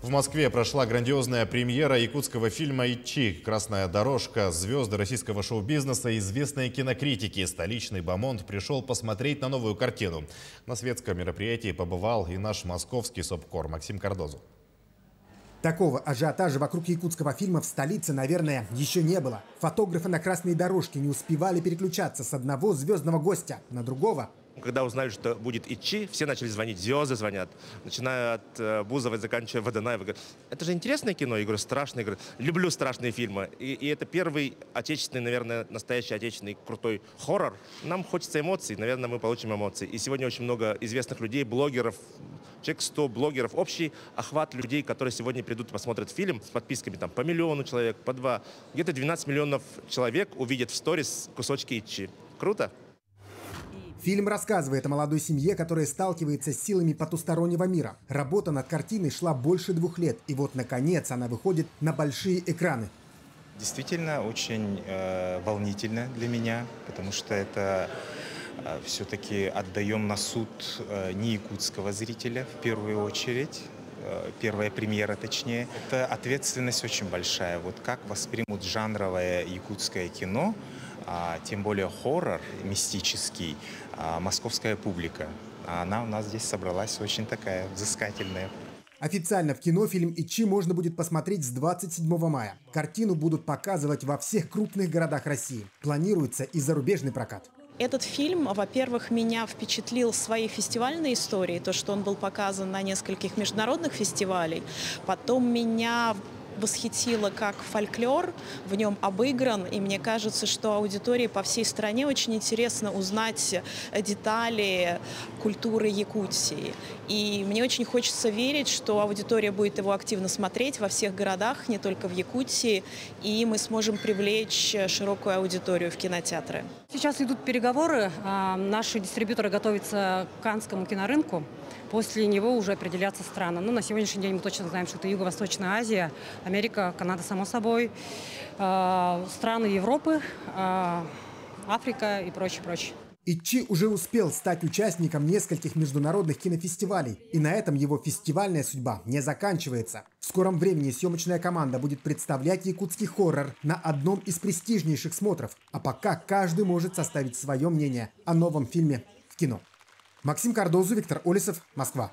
В Москве прошла грандиозная премьера якутского фильма «Ичи». Красная дорожка, звезды российского шоу-бизнеса, известные кинокритики. Столичный бомонд пришел посмотреть на новую картину. На светском мероприятии побывал и наш московский СОБКОР Максим Кардозу. Такого ажиотажа вокруг якутского фильма в столице, наверное, еще не было. Фотографы на красной дорожке не успевали переключаться с одного звездного гостя на другого. Когда узнали, что будет «Ичи», все начали звонить, звезды звонят, начиная от Бузовой, заканчивая Водонаевой. Говорят, это же интересное кино. Я говорю, страшное. Я говорю, люблю страшные фильмы. И это первый отечественный, наверное, настоящий отечественный крутой хоррор. Нам хочется эмоций, наверное, мы получим эмоции. И сегодня очень много известных людей, блогеров, человек 100 блогеров, общий охват людей, которые сегодня придут и посмотрят фильм с подписками там, по 1 миллиону человек, по 2. Где-то 12 миллионов человек увидят в сторис кусочки «Ичи». Круто? Фильм рассказывает о молодой семье, которая сталкивается с силами потустороннего мира. Работа над картиной шла больше 2 лет, и вот, наконец, она выходит на большие экраны. Действительно, очень волнительно для меня, потому что это все-таки отдаем на суд не якутского зрителя в первую очередь. Первая премьера, точнее. Это ответственность очень большая. Вот как воспримут жанровое якутское кино, тем более хоррор мистический, московская публика. Она у нас здесь собралась очень такая взыскательная. Официально в кино фильм «Ичи» можно будет посмотреть с 27 мая. Картину будут показывать во всех крупных городах России. Планируется и зарубежный прокат. Этот фильм, во-первых, меня впечатлил своей фестивальной историей, то, что он был показан на нескольких международных фестивалях. Потом меня восхитило, как фольклор в нем обыгран, и мне кажется, что аудитории по всей стране очень интересно узнать детали культуры Якутии. И мне очень хочется верить, что аудитория будет его активно смотреть во всех городах, не только в Якутии, и мы сможем привлечь широкую аудиторию в кинотеатры. Сейчас идут переговоры, наши дистрибьюторы готовятся к Каннскому кинорынку. После него уже определятся страны. Ну, на сегодняшний день мы точно знаем, что это Юго-Восточная Азия, Америка, Канада, само собой, страны Европы, Африка и прочее, прочее. «Ичи» уже успел стать участником нескольких международных кинофестивалей. И на этом его фестивальная судьба не заканчивается. В скором времени съемочная команда будет представлять якутский хоррор на одном из престижнейших смотров. А пока каждый может составить свое мнение о новом фильме в кино. Максим Кардозу, Виктор Олесов, Москва.